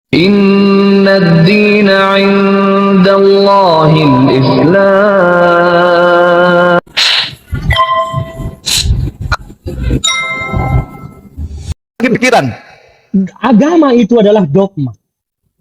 Inna ad-dina 'indallahil Islam. Pikiran. Agama itu adalah dogma.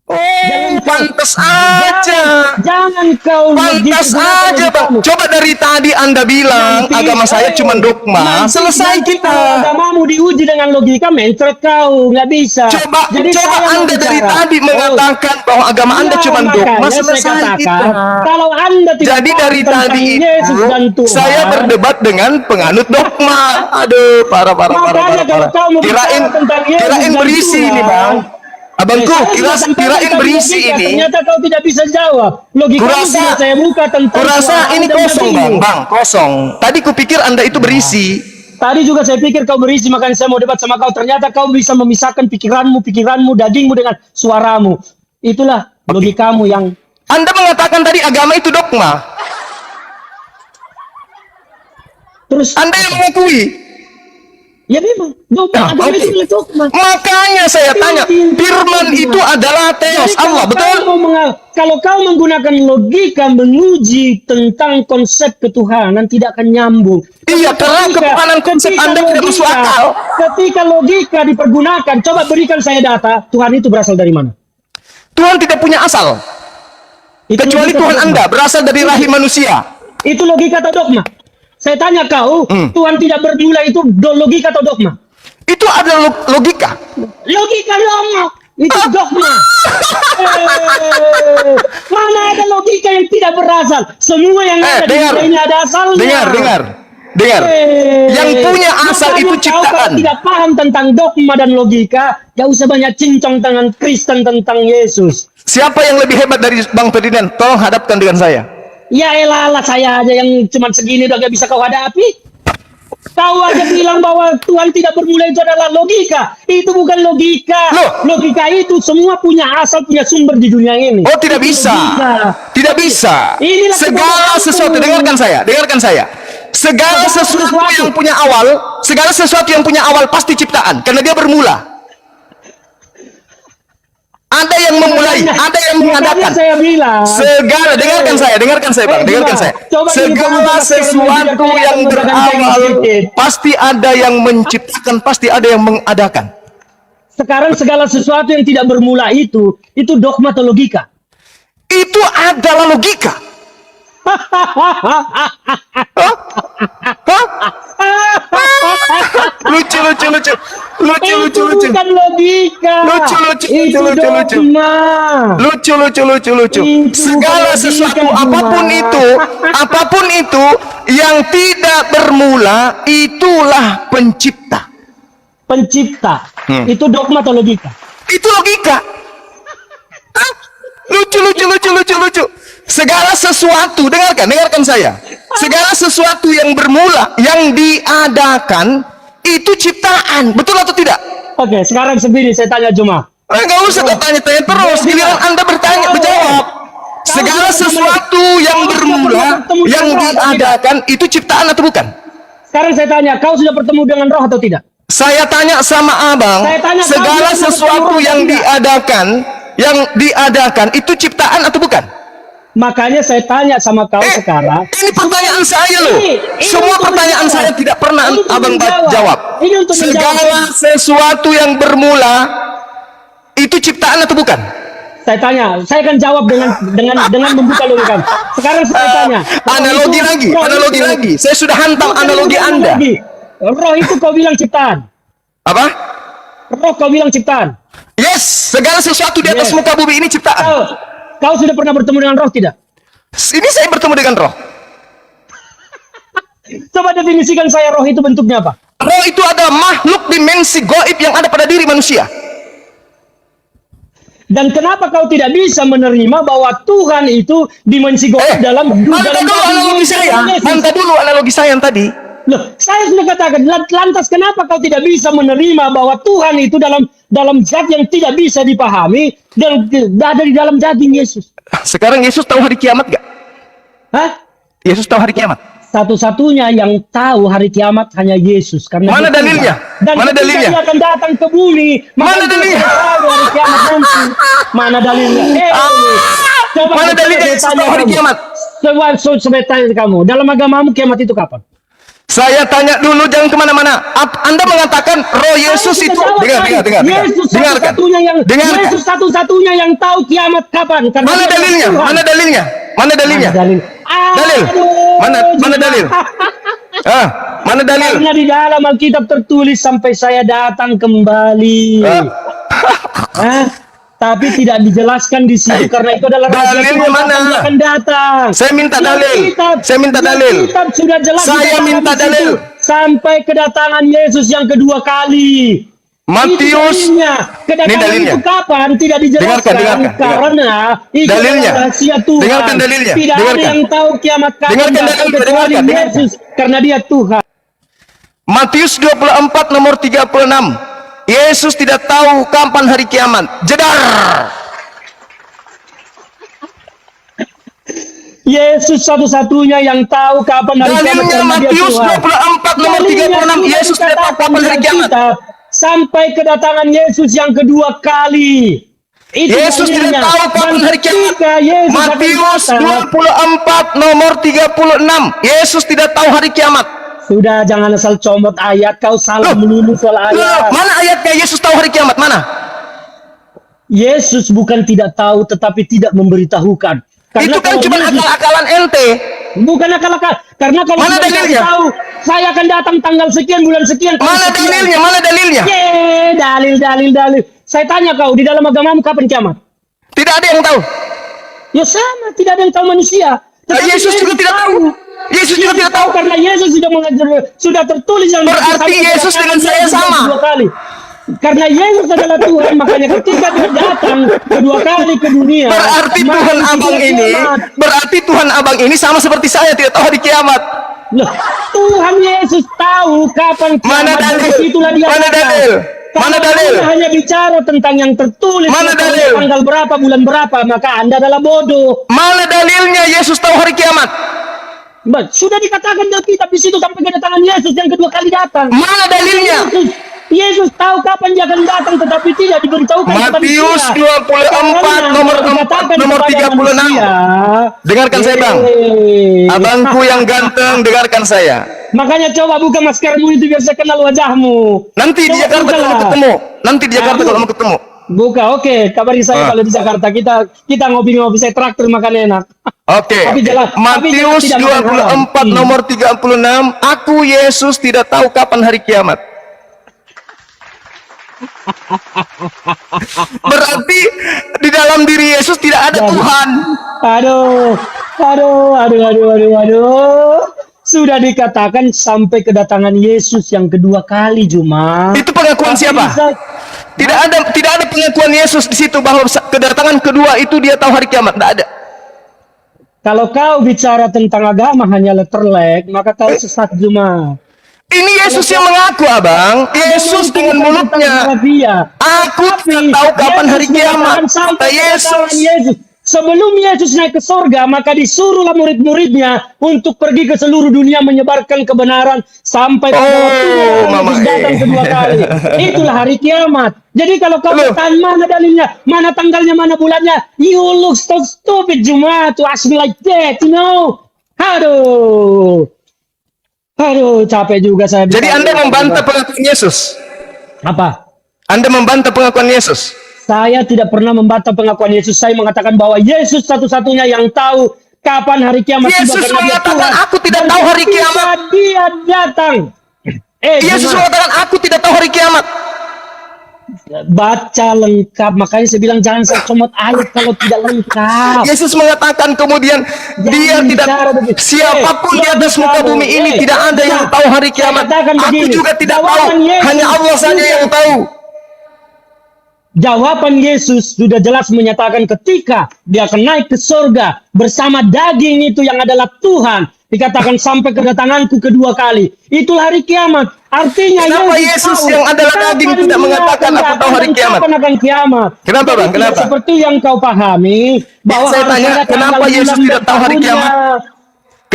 Oh, pantas aja. Jangan kau Pantas aja, Bang. Coba dari tadi Anda bilang agama saya cuma dogma. Selesai kita. Agamamu diuji dengan logika, mencret kau, nggak bisa. Coba saya Anda dari tadi mengatakan bahwa agama Anda cuma dogma. Selesai kita. Kalau Anda tidak jadi dari tadi Yesus dan Tuhan, saya berdebat dengan penganut dogma. Aduh, parah. Kirain berisi ini, Bang. Abangku, kirain berisi ini. Ternyata kau tidak bisa jawab. Logika saya buka tentang. Kurasa ini kosong, Bang, kosong. Tadi kupikir Anda itu berisi. Tadi juga saya pikir kau berisi, makanya saya mau debat sama kau. Ternyata kau bisa memisahkan pikiranmu, dagingmu dengan suaramu. Itulah logikamu yang. Anda mengatakan tadi agama itu dogma. Terus Anda yang mengakui. Ya memang, agama itu dogma. Makanya saya tanya, firman itu adalah teos Allah, betul? Kalau kau menggunakan logika menguji tentang konsep ketuhanan, tidak akan nyambung. Iya, karena ketuhanan konsep Anda tidak masuk akal. Ketika logika dipergunakan, coba berikan saya data, Tuhan itu berasal dari mana? Tuhan tidak punya asal. Kecuali Tuhan Anda berasal dari rahim manusia. Itu logika atau dogma? Saya tanya kau, Tuhan tidak bermula itu logika atau dogma? Itu adalah logika. Logika dogma. Itu dogma. Mana ada logika yang tidak berasal? Semua yang ada di dunia ini ada asalnya. Dengar. Yang punya asal itu ciptaan. Kalau tidak paham tentang dogma dan logika, gak usah banyak cincong tangan Kristen tentang Yesus. Siapa yang lebih hebat dari Bang Ferdinand? Tolong hadapkan dengan saya. Ya elah, saya aja yang cuma segini udah gak bisa kau hadapi. Kau aja bilang bahwa Tuhan tidak bermula itu adalah logika. Itu bukan logika. Loh. Logika itu semua punya asal, punya sumber di dunia ini. Oh, tidak bisa. Tidak bisa. Inilah segala sesuatu, dengarkan saya. Segala sesuatu yang punya awal pasti ciptaan karena dia bermula. Ada yang memulai, ada yang mengadakan. Saya bilang. Dengarkan saya, Bang. Segala sesuatu yang berawal pasti ada yang menciptakan, pasti ada yang mengadakan. Sekarang segala sesuatu yang tidak bermula itu dogma atau logika? Itu adalah logika. Lucu. Bukan logika. Lucu. Segala sesuatu apapun itu yang tidak bermula itulah pencipta. Itu dogma atau logika? Itu logika. Lucu. Segala sesuatu, dengarkan saya. Segala sesuatu yang bermula, yang diadakan, itu ciptaan. Betul atau tidak? Oke, sekarang segini saya tanya Juma. Enggak usah tanya-tanya terus. Giliran Anda bertanya, berjawab. Segala sesuatu yang bermula, yang diadakan, itu ciptaan atau bukan? Sekarang saya tanya, kau sudah bertemu dengan roh atau tidak? Saya tanya sama abang, segala sesuatu yang diadakan, itu ciptaan atau bukan? Makanya saya tanya sama kau sekarang. Ini pertanyaan saya loh. Semua pertanyaan saya tidak pernah abang jawab. Segala sesuatu yang bermula itu ciptaan atau bukan? Saya tanya, saya akan jawab dengan membuka logika. Sekarang saya tanya. Analogi lagi. Saya sudah hantam analogi Anda. Roh itu kau bilang ciptaan. Apa? Roh kau bilang ciptaan. Yes, segala sesuatu di atas muka bumi ini ciptaan. Kau sudah pernah bertemu dengan roh tidak? Ini saya bertemu dengan roh. Coba definisikan saya roh itu bentuknya apa? Roh itu adalah makhluk dimensi gaib yang ada pada diri manusia. Dan kenapa kau tidak bisa menerima bahwa Tuhan itu dimensi gaib dalam analogi saya. Mantap dulu analogi saya yang tadi. Loh, saya sudah katakan, lantas kenapa kau tidak bisa menerima bahwa Tuhan itu dalam zat yang tidak bisa dipahami dan ada di dalam daging Yesus? Sekarang Yesus tahu hari kiamat gak? Hah? Yesus tahu hari kiamat? Satu-satunya yang tahu hari kiamat hanya Yesus. Karena Mana dia dalilnya? Tuhan. Dan Mana ketika dalilnya? dia akan datang ke bumi. Mana maka dia dalilnya? akan tahu hari kiamat nanti. Mana dalilnya? Coba Mana saya dalilnya tanya Yesus tahu hari kamu. kiamat? Coba tanya kamu. Dalam agamamu kiamat itu kapan? Saya tanya dulu, jangan kemana-mana. Anda mengatakan roh Yesus Saya itu, sudah jawab dengar, tadi. Yesus dengarkan, satu-satunya yang dengarkan. Yesus satu-satunya yang tahu kiamat kapan. Karena Mana dia dalilnya? Tuhan. Mana dalilnya? Mana dalilnya? Dalil. Dalil. Mana dalil? Ah, mana dalil? Karena di dalam Alkitab tertulis sampai saya datang kembali. Hah? Tapi tidak dijelaskan di situ karena itu adalah rahasia Dalilnya Tuhan mana? yang akan datang. Saya minta Di dalil. Alkitab- Saya minta di dalil. Alkitab sudah jelas Saya dikatakan minta di situ. dalil. Sampai kedatangan Yesus yang kedua kali. Matius. Itu dalilnya. Ini Kedatangan dalilnya. itu kapan tidak dijelaskan Dengarkan. karena itu Dalilnya. adalah rahasia Tuhan. Dengarkan dalilnya. Tidak ada Dengarkan. yang tahu kiamat kapan Dengarkan datang dalilnya. kecuali Dengarkan. Yesus karena dia Tuhan. Matius 24 nomor 36. Yesus tidak tahu kapan hari kiamat. Jedar. Yesus satu-satunya yang tahu kapan hari kiamat Dalilnya karena dia Matius Tuhan. 24 nomor Dalilnya 36. sudah Yesus tidak tahu dikatakan kapan hari di kiamat. Alkitab, sampai kedatangan Yesus yang kedua kali. Itu Yesus tidak dalilnya. tahu kapan Dan hari kiamat. ketika Yesus akan Matius datang, 24 nomor 36. Yesus tidak tahu hari kiamat. sudah jangan asal comot ayat, kau salah Loh. melulu soal ayat. Mana ayatnya Yesus tahu hari kiamat? Mana? Yesus bukan tidak tahu tetapi tidak memberitahukan. Karena Itu kan kalau cuma Yesus- akal-akalan ente. bukan akal-akal. Karena kalau Mana sudah dalilnya? tahu saya akan datang tanggal sekian bulan sekian. tahun Mana sekian. dalilnya? Mana dalilnya? Dalil. Saya tanya kau, di dalam agamamu kapan kiamat? Tidak ada yang tahu. Ya sama, tidak ada yang tahu manusia. Nah, Tetapi Yesus juga tidak tahu. Yesus juga tidak tahu. Karena Yesus sudah mengajar, sudah tertulis yang Berarti sampai Yesus dengan kedatangan saya Yesus sama. kedua kali. Karena Yesus adalah Tuhan, makanya ketika dia datang kedua kali ke dunia, Berarti maka Tuhan tidak abang ini, kiamat. berarti Tuhan abang ini sama seperti saya tidak tahu hari kiamat. Loh, Tuhan Yesus tahu kapan kiamat. Mana dan dalil? disitulah dia Mana datang. dalil? Mana Kalau dalil? Anda hanya bicara tentang yang tertulis Mana dalil? tanggal berapa, bulan berapa, maka Anda adalah bodoh. Mana dalilnya Yesus tahu hari kiamat? Sudah dikatakan di Alkitab di situ sampai kedatangan Yesus yang kedua kali datang. Mana dalilnya? Yesus tahu kapan dia akan datang tetapi tidak diberitahukan kepada Matius manusia. 24 Karena nomor kalau dikatakan nomor kepada 36. manusia, Dengarkan saya, Bang. Abangku yang ganteng, dengarkan saya. Makanya coba buka maskermu itu biar saya kenal wajahmu. Nanti di Coba Jakarta kalau bukalah. ketemu. Nanti di Jakarta kalau mau ketemu. Buka, oke. Kabari saya Ah. kalau di Jakarta kita ngopi-ngopi, saya traktir makan enak. Oke. Tapi jelas- tapi Matius jelas tidak 24 makan haram. nomor 36. Aku Yesus tidak tahu kapan hari kiamat. Berarti di dalam diri Yesus tidak ada Jadi. Tuhan. Aduh. Sudah dikatakan sampai kedatangan Yesus yang kedua kali, Juma. Itu pengakuan Tapi siapa? bisa- Tidak ada pengakuan Yesus di situ bahwa kedatangan kedua itu dia tahu hari kiamat. Tidak ada. Kalau kau bicara tentang agama hanya letterlek, maka kau sesat, Juma. Ini Yesus yang mengaku, Abang. Yesus dengan mulutnya. Aku tidak tahu kapan hari kiamat. Kata Yesus. Sebelum Yesus naik ke sorga, maka disuruhlah murid-muridnya untuk pergi ke seluruh dunia menyebarkan kebenaran sampai pada waktunya Mama Yesus datang kedua kali. Itulah hari kiamat. Jadi kalau kau Loh. bertanya mana dalilnya, mana tanggalnya, mana bulannya, you look so stupid, Juma, to ask me like that, you know? Aduh, capek juga saya. Jadi bicara. Anda membantah pengakuan Yesus. Apa? Anda membantah pengakuan Yesus. Saya tidak pernah membantah pengakuan Yesus. Saya mengatakan bahwa Yesus satu-satunya yang tahu kapan hari kiamat tiba Yesus karena dia mengatakan, Tuhan. "Aku tidak Dan tahu hari ketika kiamat." Dia datang. Yesus Jemaat, mengatakan, aku tidak tahu hari kiamat. baca lengkap. Makanya saya bilang jangan saya comot ayat kalau tidak lengkap. Yesus mengatakan kemudian dia tidak, bicara begitu. siapapun di atas Jangan muka bicara. bumi ini tidak ada yang Nah, tahu hari saya kiamat. katakan Aku begini, juga tidak tahu, jawaban Yesus hanya Allah saja sudah- yang tahu. Jawaban Yesus sudah jelas menyatakan ketika dia akan naik ke sorga bersama daging itu yang adalah Tuhan. Dikatakan sampai kedatanganku kedua kali.Itulah hari kiamat. Artinya Kenapa Yesus tahu yang adalah kapan daging tidak dia mengatakan, akan "Aku datang tahu hari dan kiamat"? Kapan akan kiamat? Kenapa, Bang? Jadi tidak Kenapa? seperti yang kau pahami bahwa Saya harus tanya, ada kenapa tanggal Yesus bulan tidak tahu hari tahunnya. kiamat?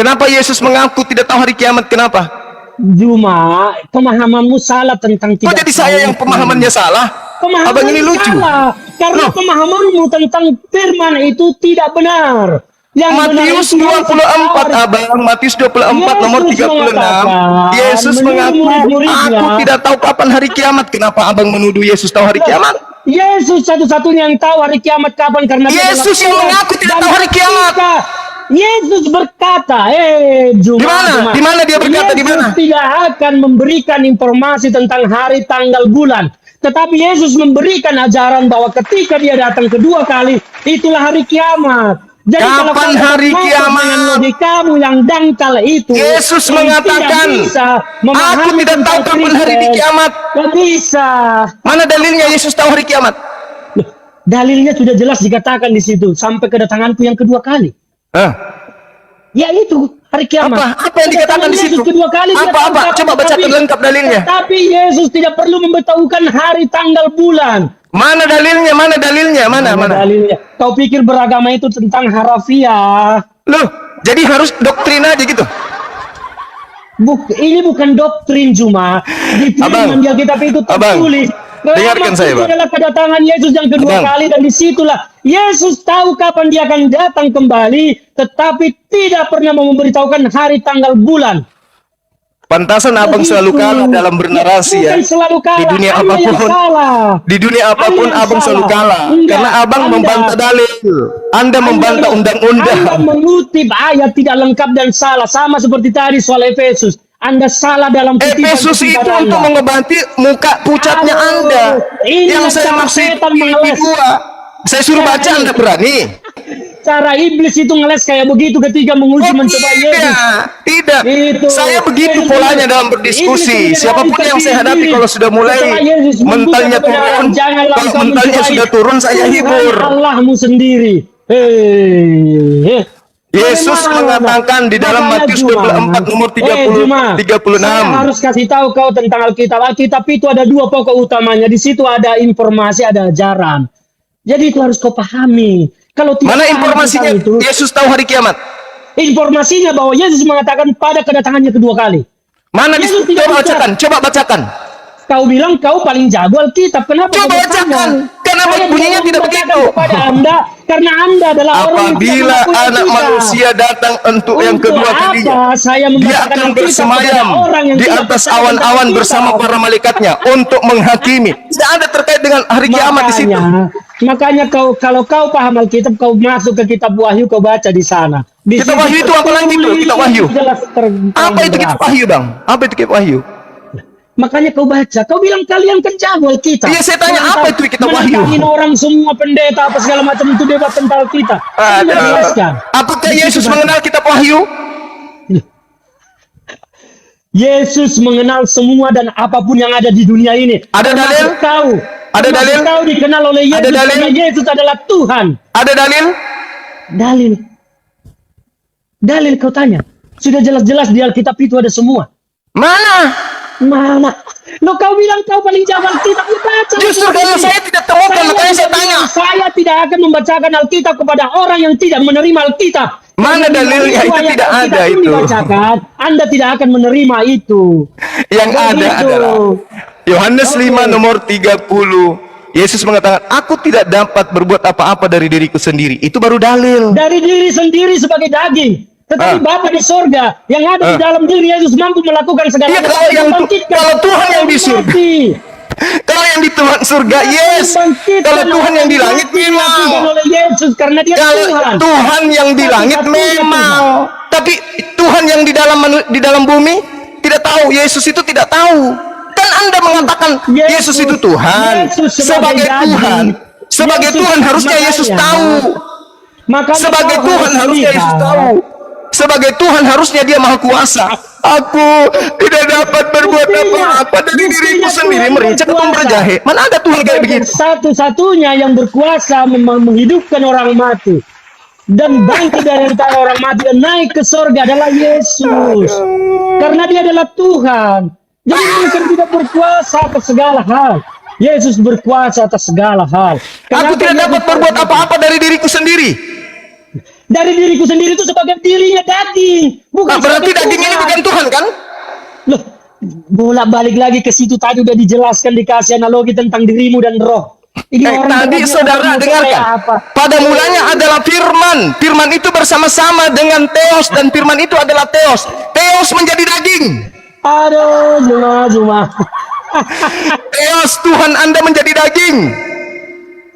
Kenapa Yesus mengaku tidak tahu hari kiamat? Kenapa? Cuma pemahamanmu salah tentang Kok tidak jadi saya tahu yang pemahamannya salah? Pemahaman Abang ini lucu. salah. Karena Loh. pemahamanmu tentang firman itu tidak benar. Yang Matius benar itu 24 abang, Matius 24 nomor Yesus 36. mengatakan, Yesus menurut mengaku, murid-muridnya, aku tidak tahu kapan hari kiamat. Kenapa abang menuduh Yesus tahu hari kiamat? Yesus satu-satunya yang tahu hari kiamat kapan karena dia Yesus adalah yang Tuhan. mengaku tidak Dan tahu hari kiamat. ketika Yesus berkata, Di mana? Di mana dia berkata? Di mana? Yesus tidak akan memberikan informasi tentang hari, tanggal, bulan. Tetapi Yesus memberikan ajaran bahwa ketika dia datang kedua kali, itulah hari kiamat. Jadi kalau Kapan kau hari bermotor kiamat? dengan logikamu yang dangkal itu, Yesus yang mengatakan, tidak bisa memahami aku tidak tahu tentang kapan hari di Kristen. kiamat. Tidak bisa. Mana dalilnya Yesus tahu hari kiamat? Loh, dalilnya sudah jelas dikatakan di situ sampai kedatanganku yang kedua kali. Hah? Ya itu hari kiamat. Apa yang dikatakan di Yesus situ? kedua kali dia Apa? tangkap, Coba bacakan lengkap dalilnya. Tapi Yesus tidak perlu memberitahukan hari, tanggal, bulan. Mana dalilnya? Mana dalilnya? Mana? Dalilnya. Kau pikir beragama itu tentang harafiah? Loh, jadi harus doktrin aja gitu. Ini bukan doktrin cuma di Abang, firman di Alkitab itu Abang, tertulis. dengarkan saya, Itu Bang. adalah kedatangan Yesus yang kedua Abang. kali dan disitulah Yesus tahu kapan dia akan datang kembali, tetapi tidak pernah memberitahukan hari, tanggal, bulan. Pantasan abang selalu kalah dalam bernarasi ya. Bukan selalu kalah. Di dunia Anda yang apapun. salah. Di dunia apapun Anda yang abang selalu salah. kalah. Enggak, Karena abang Anda- membantah dalil. Anda membantah Anda undang-undang. mengutip ayat tidak lengkap dan salah, sama seperti tadi soal Efesus. Anda salah dalam Efesus itu kutipan untuk Anda. mengobati muka pucatnya Halo, Anda. ini Yang yang saya cara maksud setan ini mengeles. gua. Saya suruh baca Anda berani. Cara iblis itu ngeles kayak begitu ketika menguji Oh, mencoba Yesus. tidak. Itu. Saya begitu polanya dalam berdiskusi. Iblis Siapapun menyerahkan yang saya hadapi diri. kalau sudah mulai Setelah Yesus membuka mentalnya kebenaran, turun, janganlah kalau engkau mentalnya mencobai sudah turun saya Tuhan hibur. Allahmu sendiri. Hei. Yesus mengatakan di dalam Makanya Matius Juma, 24 nomor 30, Juma, 36. Saya harus kasih tahu kau tentang Alkitab. Alkitab itu ada dua pokok utamanya. Di situ ada informasi, ada ajaran. Jadi itu harus kau pahami. Kalau tidak Mana paham informasinya tentang itu, Yesus tahu hari kiamat? informasinya bahwa Yesus mengatakan pada kedatangannya kedua kali. Mana di Yesus tidak coba bicara. bacakan, coba bacakan. Kau bilang kau paling jago Alkitab. Kenapa? Coba kau bertanya? bacakan. Kenapa Saya bunyinya tidak tidak membacakan begitu? kepada Anda karena Anda adalah orang yang tidak Apabila mengakui anak Alkitab. manusia datang untuk yang Untuk kedua apa kalinya, saya dia membacakan akan Alkitab bersemayam kepada orang yang di tidak atas percaya awan-awan tentang Alkitab? bersama para malaikatnya untuk menghakimi. Tidak ada terkait dengan hari kiamat di situ. Makanya kalau kau paham Alkitab, kau masuk ke kitab Wahyu, kau baca di sana. Di Kitab situ Wahyu itu apa lagi itu? Kitab Wahyu. jelas Apa itu kitab Wahyu, Bang? Apa itu kitab Wahyu? Makanya kau baca, kau bilang kalian kan jago Alkitab. Iya, saya tanya, apa itu kitab Wahyu? Menentangin orang semua pendeta apa segala macam itu debat tentang Alkitab. Tidak jelaskan. Apakah Di situ Yesus baca. mengenal kitab Wahyu? Yesus mengenal semua dan apapun yang ada di dunia ini. Ada Termasuk dalil? Kau. Ada Termasuk dalil? Kau dikenal oleh Yesus Ada dalil? karena Yesus adalah Tuhan. Ada dalil? Dalil. Dalil kau tanya. Sudah jelas-jelas di Alkitab itu ada semua. Mana? Mana? Lo kau bilang kau paling jago Alkitab, ya baca. Justru karena saya tidak temukan, makanya saya tanya. Saya tidak akan membacakan Alkitab kepada orang yang tidak menerima Alkitab. Mana Karena dalilnya? Itu ayat tidak Alkitab ada pun itu. dibacakan, Anda tidak akan menerima itu. Yang ada Begitu. adalah Yohanes Oke. 5 nomor 30. Yesus mengatakan, aku tidak dapat berbuat apa-apa dari diriku sendiri. Itu baru dalil. Dari diri sendiri sebagai daging. Tetapi Bapa di sorga yang ada di dalam diri Yesus mampu melakukan segala Iya, kalau yang kalau Tuhan yang di surga. Kalau yang di Tuhan surga, yes. Kalau Tuhan yang di langit, memang. oleh Yesus karena dia Kalau Tuhan. Tuhan yang di langit, memang. Tapi Tuhan yang di dalam bumi tidak tahu. Yesus itu tidak tahu. Kan Anda mengatakan Yesus itu Tuhan. Yesus Sebagai daging. Tuhan. Sebagai Yesus Tuhan harusnya Yesus makanya- tahu. Makanya Sebagai kau Tuhan harus harusnya lihat. Yesus tahu. Sebagai Tuhan harusnya dia maha kuasa. Aku tidak dapat berbuat apa-apa dari diriku sendiri. Merica ketum berjahe. Mana ada Tuhan kayak begitu? Satu-satunya yang berkuasa memang menghidupkan orang mati dan bangkit dari antara orang mati dan naik ke surga adalah Yesus. Karena dia adalah Tuhan. Jadi bukan tidak berkuasa atas segala hal. Yesus berkuasa atas segala hal. Aku Kenapa tidak Yesus dapat berbuat apa-apa dari diriku sendiri. Dari diriku sendiri itu sebagai dirinya daging, bukan Nah, berarti sebagai daging ini Tuhan. bukan Tuhan kan? Loh, bolak-balik lagi ke situ tadi udah dijelaskan, dikasih analogi tentang dirimu dan roh. Ini Tadi bertanya, saudara mau supaya dengarkan. apa? Pada mulanya adalah firman. Firman itu bersama-sama dengan Theos, dan firman itu adalah Theos. Theos menjadi daging. Aduh, Zuma. Theos, Tuhan Anda menjadi daging.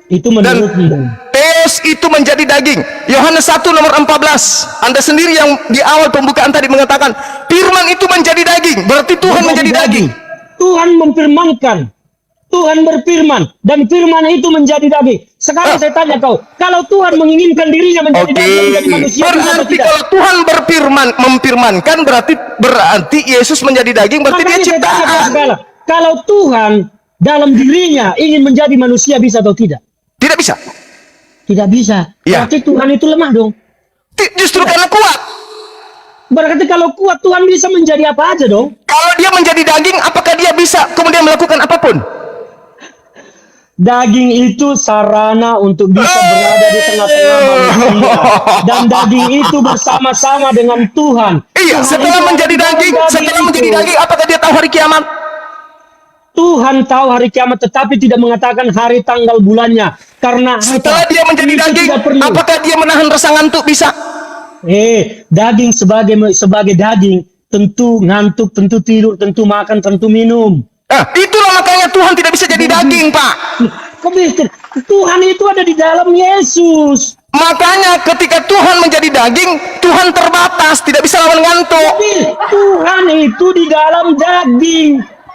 Itu Dan menurutmu. Theos itu menjadi daging. Yohanes 1 nomor 14. Anda sendiri yang di awal pembukaan tadi mengatakan firman itu menjadi daging. Berarti Tuhan menjadi daging. Tuhan memfirmankan. Tuhan berfirman dan firman itu menjadi daging. Sekarang saya tanya kau, kalau Tuhan menginginkan dirinya menjadi Oke, daging, menjadi manusia, bisa atau berarti tidak? kalau Tuhan memfirmankan berarti Yesus menjadi daging, berarti dia Makanya saya tanya kau ciptaan. segala, kalau Tuhan dalam dirinya ingin menjadi manusia, bisa atau tidak? Tidak bisa. Tidak bisa. Ya. Berarti Tuhan itu lemah dong. Justru karena kuat. Berarti kalau kuat Tuhan bisa menjadi apa aja dong. Kalau dia menjadi daging, apakah dia bisa kemudian melakukan apapun? Daging itu sarana untuk bisa berada di tengah-tengah manusia. Dan daging itu bersama-sama dengan Tuhan. Iya, Tuhan setelah itu menjadi ada di daging, dalam setelah itu. menjadi daging, apakah dia tahu hari kiamat? Tuhan tahu hari kiamat, tetapi tidak mengatakan hari, tanggal, bulannya. Karena Setelah apa? dia menjadi Itu daging, tidak perlu. apakah dia menahan rasa ngantuk? Bisa. Daging sebagai daging, tentu ngantuk, tentu tidur, tentu makan, tentu minum. Nah, itulah makanya Tuhan tidak bisa jadi daging, Pak. Kok bisa? Tuhan itu ada di dalam Yesus. Makanya ketika Tuhan menjadi daging, Tuhan terbatas, tidak bisa lawan ngantuk. Tapi Tuhan itu di dalam daging.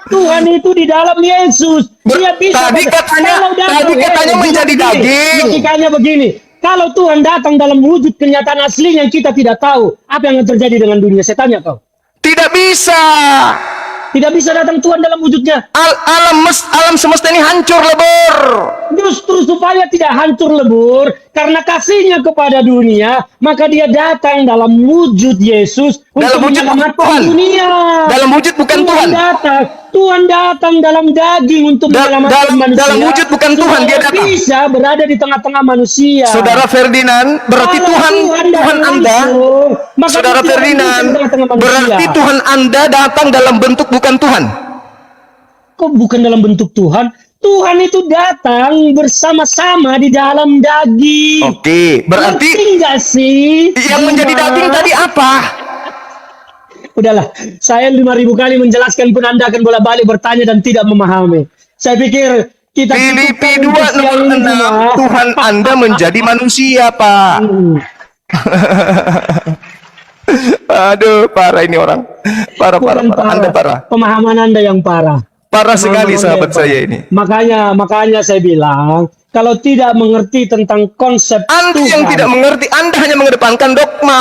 Tuhan itu di dalam Yesus. Dia bisa. Tadi katanya menjadi daging. Logikanya begini. Kalau Tuhan datang dalam wujud kenyataan aslinya yang kita tidak tahu, apa yang akan terjadi dengan dunia? Saya tanya kau. Tidak bisa. Tidak bisa datang Tuhan dalam wujudnya. Alam semesta ini hancur lebur. Justru supaya tidak hancur lebur, karena kasihnya kepada dunia, maka dia datang dalam wujud Yesus Dalam untuk wujud bukan menyelamatkan Tuhan. dunia. Dalam wujud bukan Tuhan. Tuhan datang dalam daging untuk menyelamatkan manusia. Dalam wujud bukan Tuhan, dia datang. Bisa berada di tengah-tengah manusia. Saudara Ferdinand, berarti Kalau Tuhan datang Anda, langsung, maka Saudara dia tidak Ferdinand, bisa di tengah-tengah manusia. berarti Tuhan Anda datang dalam bentuk bukan Tuhan. Kok bukan dalam bentuk Tuhan? Tuhan itu datang bersama-sama di dalam daging. Oke, berarti Ngerti nggak sih? yang menjadi daging tadi apa? Udahlah, saya 5.000 kali menjelaskan pun Anda akan bolak-balik bertanya dan tidak memahami. Saya pikir kita Filipi cukupkan 2 nomor untuk siang ini 6, cuma. Tuhan Anda menjadi manusia, Pak. Aduh, parah ini orang. Parah. Bukan Anda parah. Pemahaman Anda yang parah. Parah sekali Pemahaman sahabat Anda yang saya parah. ini. Makanya saya bilang, kalau tidak mengerti tentang konsep Anda Tuhan, yang tidak mengerti, Anda hanya mengedepankan dogma.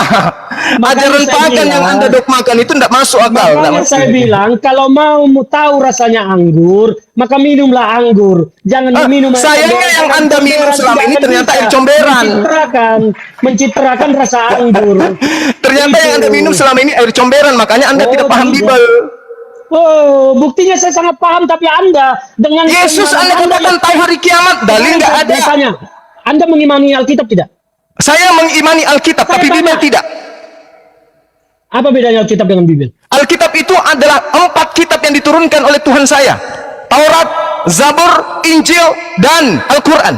Ajaran saya pagan bilang- yang Anda dogmakan itu tidak masuk akal. tidak makanya masuk. saya bilang, kalau mau tahu rasanya anggur, maka minumlah anggur. Jangan diminum air sayangnya comberan, yang karena Anda minum comberan selama tidak ini akan ternyata bisa air comberan. mencitrakan rasa anggur. Ternyata yang Anda Itu. minum selama ini air comberan, makanya Anda Oh, tidak paham tidak. Bible. Oh, buktinya saya sangat paham, tapi Anda dengan Yesus Anda katakan tahu hari kiamat, dalil nggak ada. Saya tanya, Anda mengimani Alkitab tidak? Saya mengimani Alkitab, Saya tapi tanya. Bible tidak. Apa bedanya Alkitab dengan Bibel? Alkitab itu adalah 4 kitab yang diturunkan oleh Tuhan saya. Taurat, Zabur, Injil, dan Al-Quran.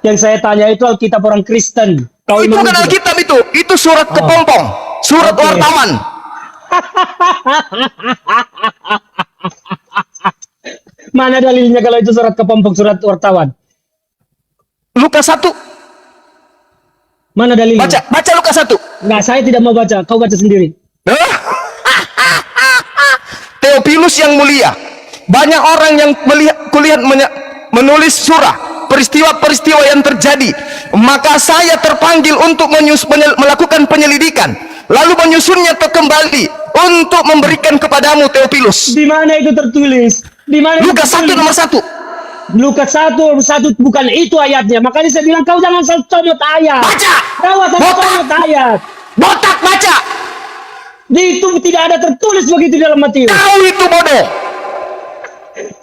Yang saya tanya itu Alkitab orang Kristen. Kau Itu imani bukan tidak? Alkitab itu surat kepompong, surat Oke. wartawan. Mana dalilnya kalau itu surat kepompong, surat wartawan? Lukas 1, Mana dalilnya? baca Lukas 1. Enggak, saya tidak mau baca. Kau baca sendiri. Theophilus yang mulia, banyak orang yang kulihat menulis surah peristiwa-peristiwa yang terjadi, maka saya terpanggil untuk melakukan penyelidikan, lalu menyusunnya kembali untuk memberikan kepadamu, Theophilus. Di mana itu tertulis? Di mana? Lukas 1 nomor 1. Lukas 1 bukan itu ayatnya. Makanya saya bilang kau jangan comot ayat. Baca. Kau akan Botak. comot ayat. Botak, baca. Itu tidak ada tertulis begitu dalam Matius. Kau itu bodoh.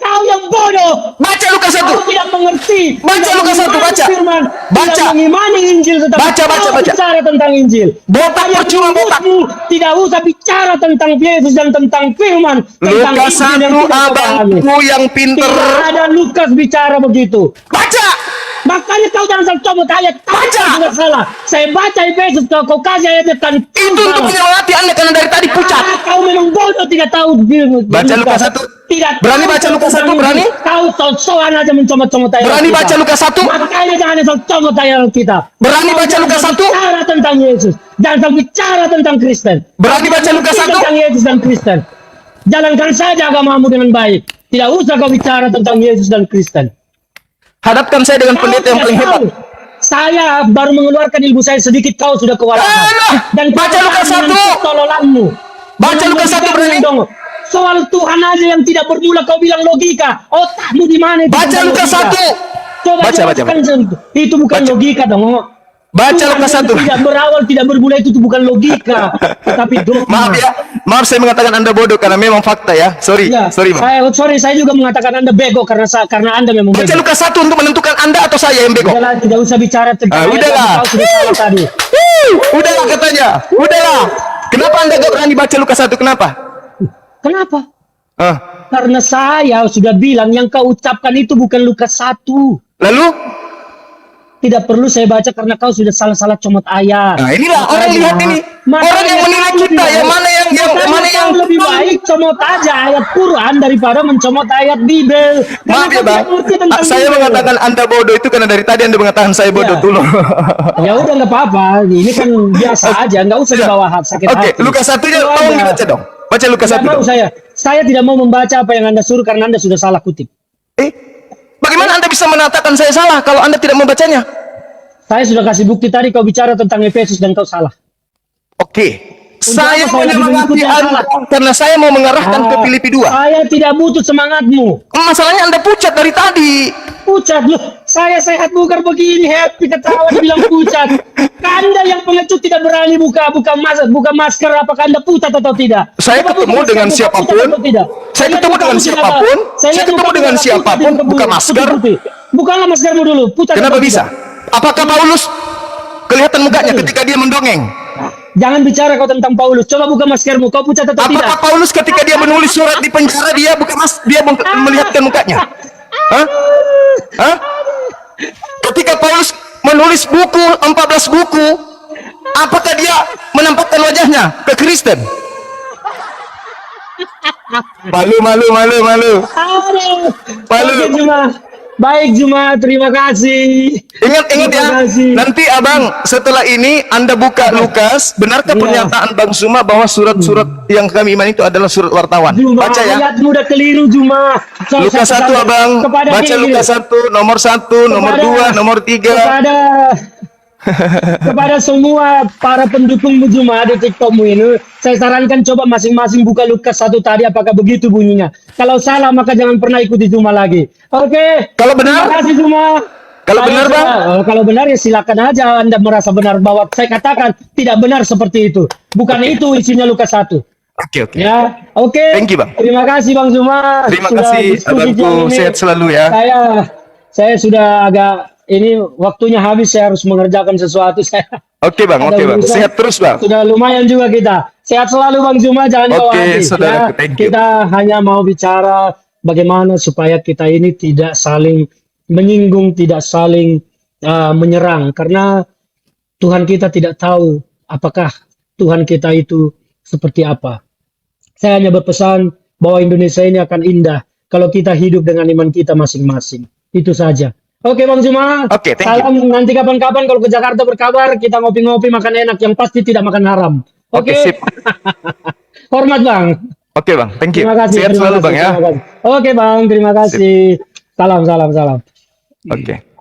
Kau yang bodoh. Baca Lukas 1. Kau tidak mengerti. Baca Tidak Lukas 1, mengimani baca. Firman. Baca. Tidak mengimani Injil. Tetapi Baca, baca, kau baca. bicara tentang Injil. Botak Supaya percuma, botak. mulutmu tidak usah bicara tentang Yesus dan tentang Firman. Tentang Lukas Injil yang 1, tidak kau pahami. abangku yang pinter. Tidak ada Lukas bicara begitu. Baca. Makanya kau jangan salah comot ayat. Baca. Kau juga salah. Saya baca Efesus, kau kasih ayatnya kan. Itu untuk menyemangati Anda karena dari tadi pucat. Kau memang bodoh, tidak tahu. Baca Lukas 1. Tidak Berani tahu baca Lukas 1, tentang berani? Injil. Kau sok-sokan aja mencomot-comot ayat. Berani kita. baca Lukas 1? Makanya jangan sok-comot ayat kita. Berani Kau baca jangan Lukas 1? bicara tentang Yesus. Jangan bicara tentang Kristen. Berani baca Lukas 1? Tentang Yesus dan Kristen. Jalankan saja agamamu dengan baik. Tidak usah kau bicara tentang Yesus dan Kristen. Hadapkan saya dengan pendeta yang paling hebat. Saya baru mengeluarkan ilmu saya sedikit, kau sudah kewalahan. Alah, baca Lukas 1. Tololanmu. Baca Lukas 1 berani. Soal Tuhan aja yang tidak bermula kau bilang logika. Otakmu di mana? Itu Baca bukan Lukas logika. 1. Coba Baca, baca, jelaskan itu bukan Baca. logika dong. Baca Tuhan Lukas yang 1. Tidak berawal, tidak bermula itu bukan logika, tapi dogma. Maaf ya. Maaf saya mengatakan Anda bodoh karena memang fakta ya. Sorry. Ya, Sorry, Bang. saya juga mengatakan Anda bego karena Anda memang Baca bego. Lukas 1 untuk menentukan Anda atau saya yang bego. Udahlah, tidak usah bicara tentang Udahlah. kau sudah salah tadi. Udahlah katanya. Udahlah. Kenapa Anda gak berani baca Lukas 1? Kenapa? Kenapa? Ah. Karena saya sudah bilang yang kau ucapkan itu bukan Lukas 1. Lalu? Tidak perlu saya baca karena kau sudah salah-salah comot ayat. Nah, inilah orang lihat ini. Orang yang menilai kita yang mana yang kau lebih baik comot aja ayat Quran daripada mencomot ayat Bible. Maaf ya, Bang. Saya mengatakan Anda bodoh itu karena dari tadi Anda mengatakan saya bodoh Ya. dulu. Ya udah nggak apa-apa. Ini kan biasa aja, nggak usah dibawa sakit Oke, hati. Lukas 1-nya Itu tolong aja. dibaca dong. Baca Lukas 1 Tidak mau dong. saya tidak mau membaca apa yang Anda suruh karena Anda sudah salah kutip. Bagaimana Anda bisa mengatakan saya salah kalau Anda tidak membacanya? Saya sudah kasih bukti tadi kau bicara tentang Efesus dan kau salah. Oke. Saya Saya menyemangati mengikuti Anda salah. karena saya mau mengarahkan ke Filipi 2. Saya tidak butuh semangatmu. Masalahnya Anda pucat dari tadi. Pucat loh. Saya sehat bugar begini, happy ketawa dibilang pucat. Anda yang pengecut tidak berani buka masker, apakah Anda pucat atau tidak? Saya Coba ketemu buka dengan masker, buka siapapun. pucat atau tidak? Saya lihat ketemu mukamu dengan tidak siapapun. ada. Saya lihat ketemu mukamu dengan tidak siapapun, putih, buka masker. putih. Bukalah maskermu dulu, pucat Kenapa atau bisa? tidak? Apakah Paulus kelihatan mukanya ketika dia mendongeng? Jangan bicara kau tentang Paulus. Coba buka maskermu, kau pucat atau tidak? Apakah Paulus ketika dia menulis surat di penjara dia melihatkan mukanya? Hah? Hah? Ketika Paulus menulis buku 14 buku, apakah dia menampakkan wajahnya ke Kristen? Malu. Aduh. Malu. Oke, Baik Juma, terima kasih. Ingat ya, Terima kasih. nanti abang setelah ini Anda buka Lukas, benarkah Iya. pernyataan Bang Suma bahwa surat-surat yang kami iman itu adalah surat wartawan? Juma, Baca ya. ayatmu udah keliru Juma. Lukas 1 abang, baca Lukas 1, nomor 1, nomor 2, nomor 3. Kepada semua para pendukungmu Juma di TikTokmu ini, saya sarankan coba masing-masing buka Lukas 1 tadi, apakah begitu bunyinya. Kalau salah maka jangan pernah ikuti Juma lagi. Oke. Kalau benar? Terima kasih Juma. Kalau Saya benar, Bang? Kalau benar ya silakan aja Anda merasa benar bahwa saya katakan tidak benar seperti itu. Bukan itu isinya Lukas 1. Oke. Ya, oke. Thank you, Bang. Terima kasih Bang Zuma. Terima Sudah kasih, diskusi abangku. jam ini. Sehat selalu ya. Saya sudah agak ini waktunya habis, saya harus mengerjakan sesuatu. Saya Oke Bang, ada oke Bang. urusan. Sehat terus Bang. Sudah lumayan juga kita. Sehat selalu Bang Zuma, jangan bawa Oke, hati. saudaraku, Ya, thank you. kita hanya mau bicara bagaimana supaya kita ini tidak saling menyinggung, tidak saling menyerang, karena Tuhan kita tidak tahu apakah Tuhan kita itu seperti apa. Saya hanya berpesan bahwa Indonesia ini akan indah kalau kita hidup dengan iman kita masing-masing. Itu saja. Oke Bang Zuma. Oke, thank you. Salam, nanti kapan-kapan kalau ke Jakarta berkabar, kita ngopi-ngopi makan enak, yang pasti tidak makan haram. Oke, sip. Hormat Bang. Oke Bang, thank you. Terima kasih. Sehat terima selalu kasih, Bang ya. terima kasih. Oke Bang, terima kasih. Salam. Oke.